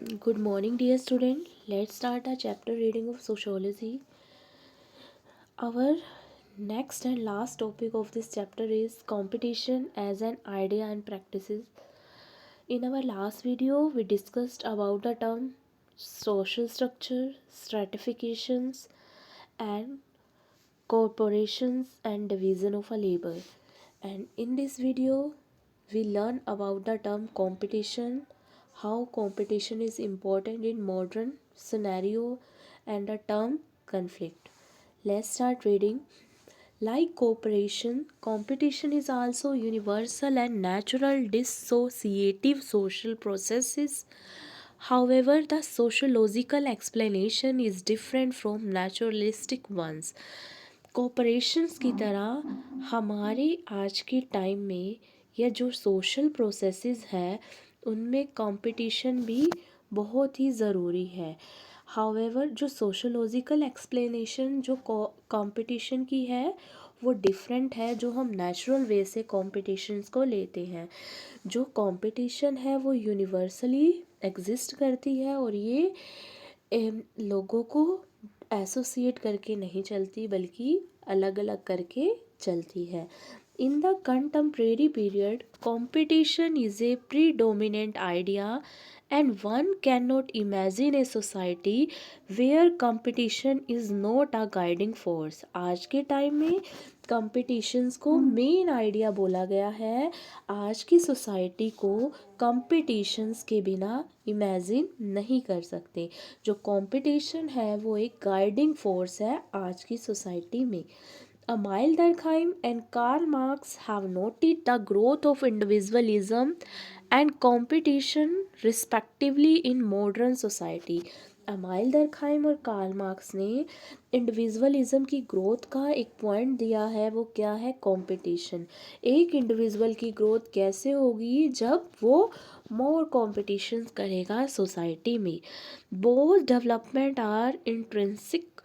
Good morning, dear student. Let's start our chapter reading of sociology. Our next and last topic of this chapter is competition as an idea and practices. In our last video, we discussed about the term social structure, stratifications, and corporations and division of a labor. And in this video, we learn about the term competition, how competition is important in modern scenario, and the term conflict. Let's start reading. Like cooperation, competition is also universal and natural dissociative social processes. However, the sociological explanation is different from naturalistic ones. Cooperations की तरह हमारे आज के time में या जो social processes है उनमें कंपटीशन भी बहुत ही ज़रूरी है। हाउएवर जो सोशोलॉजिकल एक्सप्लेनेशन जो कंपटीशन की है वो डिफरेंट है जो हम नेचुरल वे से कॉम्पिटिशन्स को लेते हैं। जो कंपटीशन है वो यूनिवर्सली एग्जिस्ट करती है और ये लोगों को एसोसिएट करके नहीं चलती बल्कि अलग अलग करके चलती है। In the contemporary period competition is a predominant idea and one cannot imagine a society where competition is not a guiding force। आज के टाइम में कंपटीशंस को मेन आइडिया बोला गया है। आज की सोसाइटी को कंपटीशंस के बिना इमेजिन नहीं कर सकते। जो कंपटीशन है वो एक गाइडिंग फोर्स है आज की सोसाइटी में। Emile Durkheim and Karl Marx have noted the growth of individualism and competition respectively in modern society। Amyl दरखाइम और कार्ल मार्क्स ने इंडिविजुअलिज्म की ग्रोथ का एक पॉइंट दिया है, वो क्या है? कंपटीशन। एक इंडिविजुअल की ग्रोथ कैसे होगी? जब वो मोर कंपटीशन करेगा सोसाइटी में। Both development are intrinsic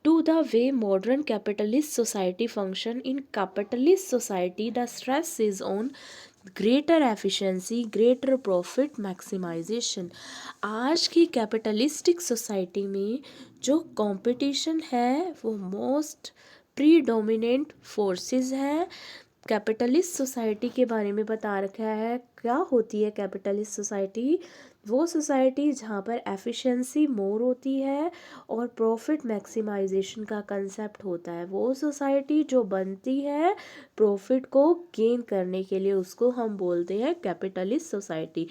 to the way modern capitalist society function। In capitalist society the stress is on greater efficiency, greater profit maximization। आज की कैपिटलिस्टिक सोसाइटी में जो कंपटीशन है वो मोस्ट प्रीडोमिनेंट फोर्सेस है। Capitalist society के बारे में बता रखा है। क्या होती है कैपिटलिस्ट सोसाइटी? वो सोसाइटी जहाँ पर एफिशिएंसी मोर होती है और प्रॉफिट मैक्सिमाइजेशन का कंसेप्ट होता है। वो सोसाइटी जो बनती है प्रॉफिट को गेन करने के लिए, उसको हम बोलते हैं कैपिटलिस्ट सोसाइटी।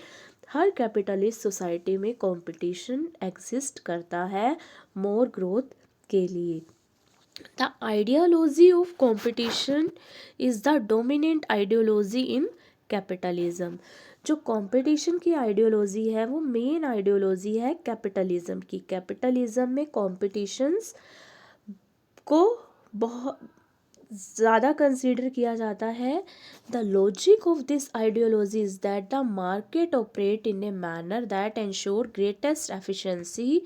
हर कैपिटलिस्ट सोसाइटी में कंपटीशन एग्जिस्ट करता है मोर ग्रोथ के लिए। The ideology of competition is the dominant ideology in capitalism। जो कंपटीशन की आइडियोलॉजी है वो मेन आइडियोलॉजी है कैपिटलिज्म की। कैपिटलिज्म में कॉम्पिटिशन्स को बहुत ज़्यादा कंसीडर किया जाता है। The logic of this ideology is that the market operate in a manner that ensure greatest efficiency.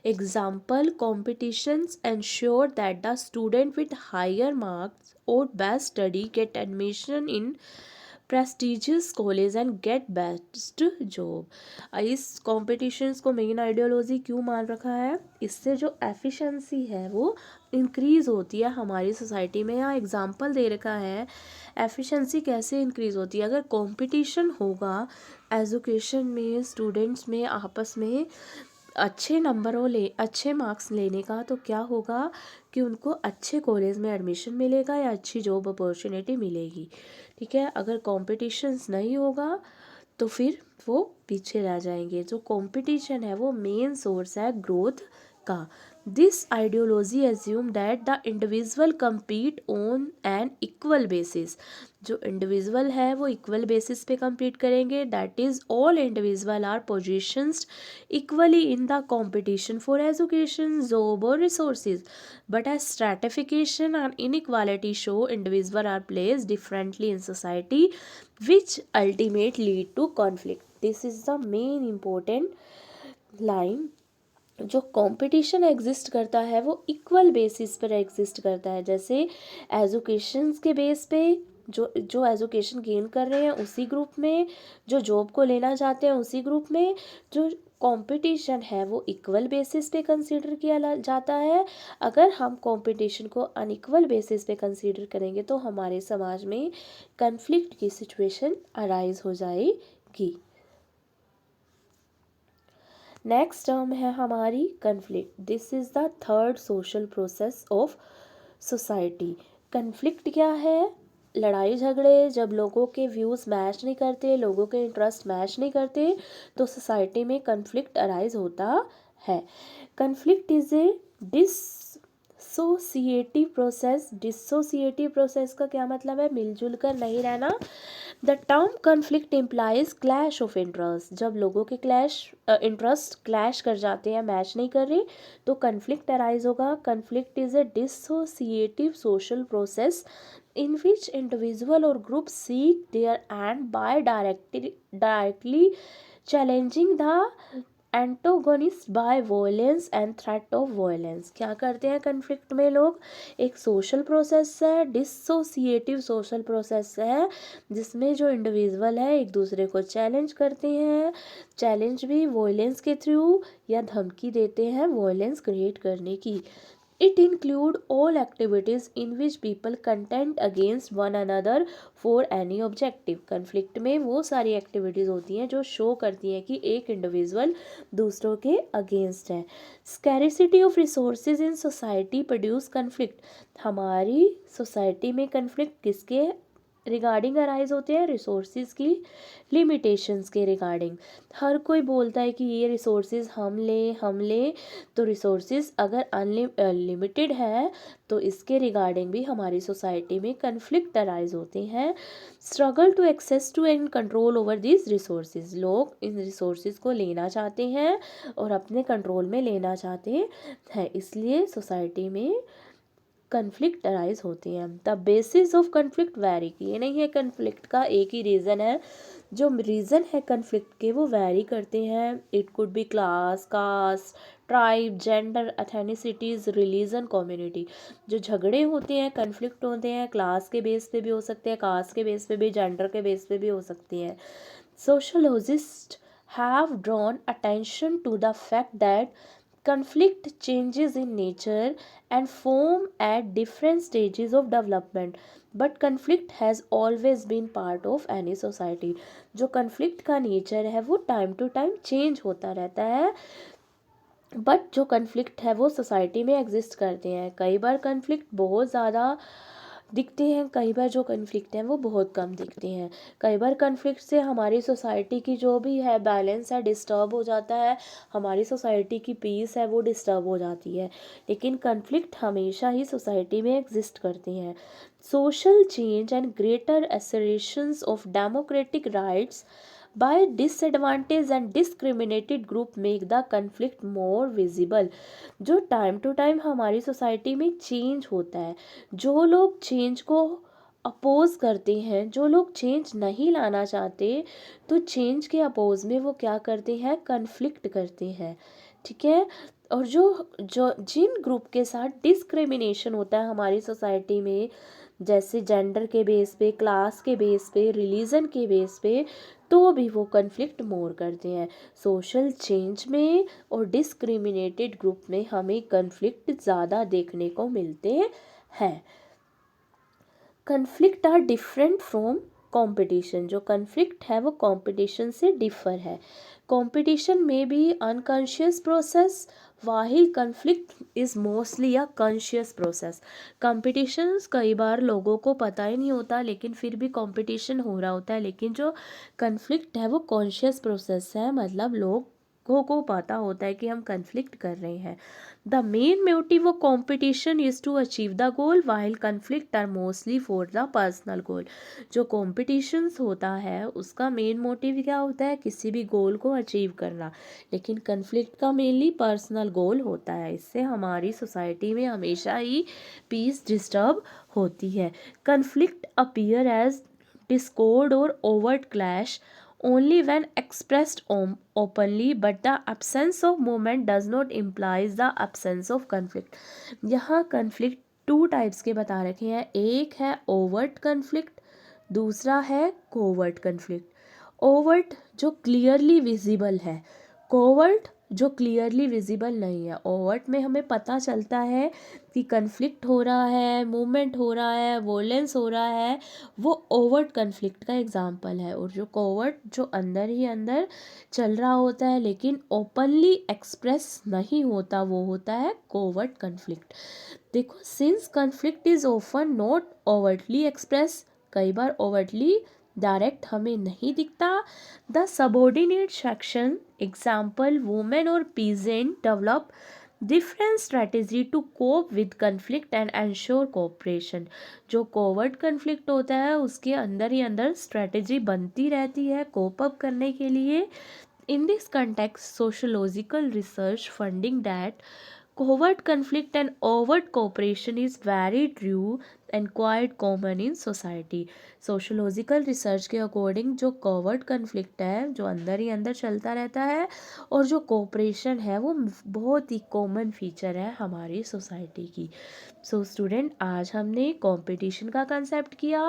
Example, competitions ensure that the student with higher marks और best study get admission in prestigious college and get best job. इस competitions को main ideology क्यों मान रखा है? इससे जो efficiency है वो इंक्रीज़ होती है हमारी सोसाइटी में। यहाँ एग्जांपल दे रखा है एफिशिएंसी कैसे इंक्रीज़ होती है। अगर कंपटीशन होगा एजुकेशन में, स्टूडेंट्स में आपस में अच्छे मार्क्स लेने का, तो क्या होगा कि उनको अच्छे कॉलेज में एडमिशन मिलेगा या अच्छी जॉब अपॉर्चुनिटी मिलेगी। ठीक है, अगर कॉम्पिटिशन्स नहीं होगा तो फिर वो पीछे रह जाएंगे। जो कंपटीशन है वो मेन सोर्स है ग्रोथ का। This ideology assume that the individual compete on an equal basis. जो इंडिविजुअल है वो इक्वल बेसिस पे कम्पीट करेंगे। That is all individual are positioned equally in the competition for education, job और resources. But as stratification and inequality show individual are placed differently in society which ultimate lead to conflict। this is the main important line। जो competition exist करता है वो equal basis पर exist करता है। जैसे education के बेस पे जो एजुकेशन गेन कर रहे हैं उसी ग्रुप में, जो जॉब को लेना चाहते हैं उसी ग्रुप में। जो कंपटीशन है वो इक्वल बेसिस पे कंसीडर किया जाता है। अगर हम कंपटीशन को अनइक्वल बेसिस पे कंसीडर करेंगे तो हमारे समाज में कन्फ्लिक्ट की सिचुएशन अराइज हो जाएगी। नेक्स्ट टर्म है हमारी conflict. This is the third social process of society. Conflict क्या है? लड़ाई झगड़े, जब लोगों के व्यूज़ मैच नहीं करते, लोगों के इंटरेस्ट मैच नहीं करते, तो सोसाइटी में कन्फ्लिक्ट अराइज होता है। Conflict is a dissociative process का क्या मतलब है? मिलजुल कर नहीं रहना। The term conflict implies clash of interest. जब लोगों के इंटरेस्ट क्लैश कर जाते हैं, मैच नहीं कर रहे, तो कन्फ्लिक्ट अराइज होगा। Conflict is a dissociative social process in which individual or group seek their end by directly challenging the antagonist by violence and threat of violence. क्या करते हैं कन्फ्लिक्ट में लोग? एक सोशल प्रोसेस है, डिसोसिएटिव सोशल प्रोसेस है, जिसमें जो इंडिविजुअल है एक दूसरे को चैलेंज करते हैं। चैलेंज भी वॉयलेंस के थ्रू या धमकी देते हैं वॉयलेंस क्रिएट करने की। It include all activities in which people contend against one another for any objective। Conflict में वो सारी एक्टिविटीज़ होती हैं जो शो करती हैं कि एक इंडिविजुअल दूसरों के अगेंस्ट है। Scarcity of resources in society produce conflict. हमारी सोसाइटी में कन्फ्लिक्ट किसके रिगार्डिंग अराइज होते हैं? रिसोर्सेज की लिमिटेशंस के रिगार्डिंग। हर कोई बोलता है कि ये रिसोर्सेज हम लें, तो रिसोर्सेज अगर अनलिमिटेड है तो इसके रिगार्डिंग भी हमारी सोसाइटी में कन्फ्लिक्ट अराइज होते हैं। Struggle to access to and control over this resources. लोग इन रिसोर्सेज को लेना चाहते हैं और अपने कंट्रोल में लेना चाहते हैं, इसलिए सोसाइटी में कन्फ्लिक्ट अराइज होती हैं। The basis of conflict vary. ये नहीं है कन्फ्लिक्ट का एक ही रीज़न है, जो रीज़न है कन्फ्लिक्ट के वो वैरी करते हैं। It could be class, caste, tribe, gender, ethnicities, religion, community. जो झगड़े होते हैं, कन्फ्लिक्ट होते हैं, क्लास के बेस पे भी हो सकते हैं, कास्ट के बेस पे भी, जेंडर के बेस पे भी हो सकती हैं। Sociologist have drawn attention to the fact that conflict changes in nature and form at different stages of development, but conflict has always been part of any society। जो conflict का nature है वो time to time change होता रहता है, but जो conflict है वो सोसाइटी में एग्जिस्ट करते हैं। कई बार कन्फ्लिक्ट बहुत ज़्यादा दिखते हैं, कई बार जो कन्फ्लिक्ट हैं वो बहुत कम दिखते हैं। कई बार कन्फ्लिक्ट से हमारी सोसाइटी की जो भी है बैलेंस है डिस्टर्ब हो जाता है, हमारी सोसाइटी की पीस है वो डिस्टर्ब हो जाती है, लेकिन कन्फ्लिक्ट हमेशा ही सोसाइटी में एग्जिस्ट करते हैं। Social change and greater aspirations of democratic rights by disadvantaged and discriminated group make the conflict more visible। जो टाइम टू टाइम हमारी सोसाइटी में चेंज होता है, जो लोग चेंज को अपोज करते हैं, जो लोग चेंज नहीं लाना चाहते, तो चेंज के अपोज में वो क्या करते हैं? कन्फ्लिक्ट करते हैं, ठीक है। और जो जो जिन ग्रुप के साथ डिस्क्रिमिनेशन होता है हमारी सोसाइटी में, जैसे जेंडर के बेस पे, क्लास के बेस पे, रिलीजन के बेस पे, तो भी वो कन्फ्लिक्ट मोर करते हैं। सोशल चेंज में और डिस्क्रिमिनेटेड ग्रुप में हमें कन्फ्लिक्ट ज़्यादा देखने को मिलते हैं। Conflict are different from competition. जो कन्फ्लिक्ट है वो कंपटीशन से डिफर है। कंपटीशन में भी unconscious process, while conflict is mostly a conscious process. Competitions कई बार लोगों को पता ही नहीं होता, लेकिन फिर भी कंपटीशन हो रहा होता है, लेकिन जो कन्फ्लिक्ट है वो कॉन्शियस प्रोसेस है, मतलब लोगों को पता होता है कि हम कन्फ्लिक्ट कर रहे हैं। The main motive of competition is to achieve the goal while conflict are mostly for the personal goal. जो कॉम्पिटिशन्स होता है उसका मेन मोटिव क्या होता है? किसी भी गोल को अचीव करना, लेकिन कन्फ्लिक्ट का मेनली पर्सनल गोल होता है। इससे हमारी सोसाइटी में हमेशा ही पीस डिस्टर्ब होती है। कन्फ्लिक्ट अपीयर एज डिस्कॉर्ड और overt clash only when expressed openly, but the absence of movement does not implies the absence of conflict। यहाँ conflict टू टाइप्स के बता रखे हैं। एक है overt conflict दूसरा है कोवर्ट कन्फ्लिक्ट। ओवर्ट जो क्लियरली विजिबल है, कोवर्ट जो क्लियरली विजिबल नहीं है। ओवर्ट में हमें पता चलता है कि कन्फ्लिक्ट हो रहा है, मूवमेंट हो रहा है, वोलेंस हो रहा है, वो ओवर्ट कन्फ्लिक्ट का एग्जाम्पल है। और जो कोवर्ट जो अंदर ही अंदर चल रहा होता है लेकिन ओपनली एक्सप्रेस नहीं होता, वो होता है कोवर्ट कन्फ्लिक्ट। देखो, since conflict is often not overtly express, कई बार ओवर्टली डायरेक्ट हमें नहीं दिखता, the subordinate section example women और peasant develop different strategy to cope with conflict and ensure cooperation. जो कोवर्ट कन्फ्लिक्ट होता है उसके अंदर ही अंदर स्ट्रेटेजी बनती रहती है कोप अप करने के लिए। In this context sociological research funding that covert conflict and overt cooperation is very true and quite common in society। Sociological research के अकॉर्डिंग जो कोवर्ट कन्फ्लिक्ट है जो अंदर ही अंदर चलता रहता है और जो कोऑपरेशन है वो बहुत ही कॉमन फीचर है हमारी सोसाइटी की। सो स्टूडेंट, आज हमने कंपटीशन का कंसेप्ट किया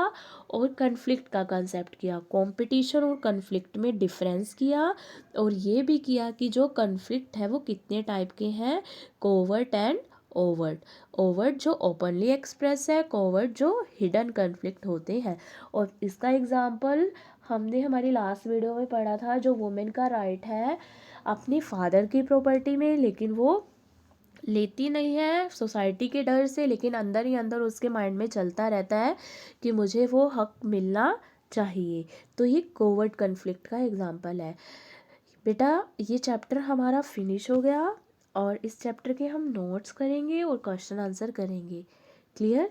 और कन्फ्लिक्ट का कंसेप्ट किया, कंपटीशन और कन्फ्लिक्ट में डिफरेंस किया, और ये भी किया कि जो कन्फ्लिक्ट है वो कितने टाइप के हैं, कोवर्ट एंड ओवर्ट। ओवर्ट जो ओपनली एक्सप्रेस है, कोवर्ट जो हिडन कन्फ्लिक्ट होते हैं। और इसका एग्जांपल हमने हमारी लास्ट वीडियो में पढ़ा था, जो वुमेन का राइट है अपनी फादर की प्रॉपर्टी में, लेकिन वो लेती नहीं है सोसाइटी के डर से, लेकिन अंदर ही अंदर उसके माइंड में चलता रहता है कि मुझे वो हक मिलना चाहिए। तो ये कोवर्ट कन्फ्लिक्ट का एग्जांपल है। बेटा, ये चैप्टर हमारा फिनिश हो गया और इस चैप्टर के हम नोट्स करेंगे और क्वेश्चन आंसर करेंगे। क्लियर?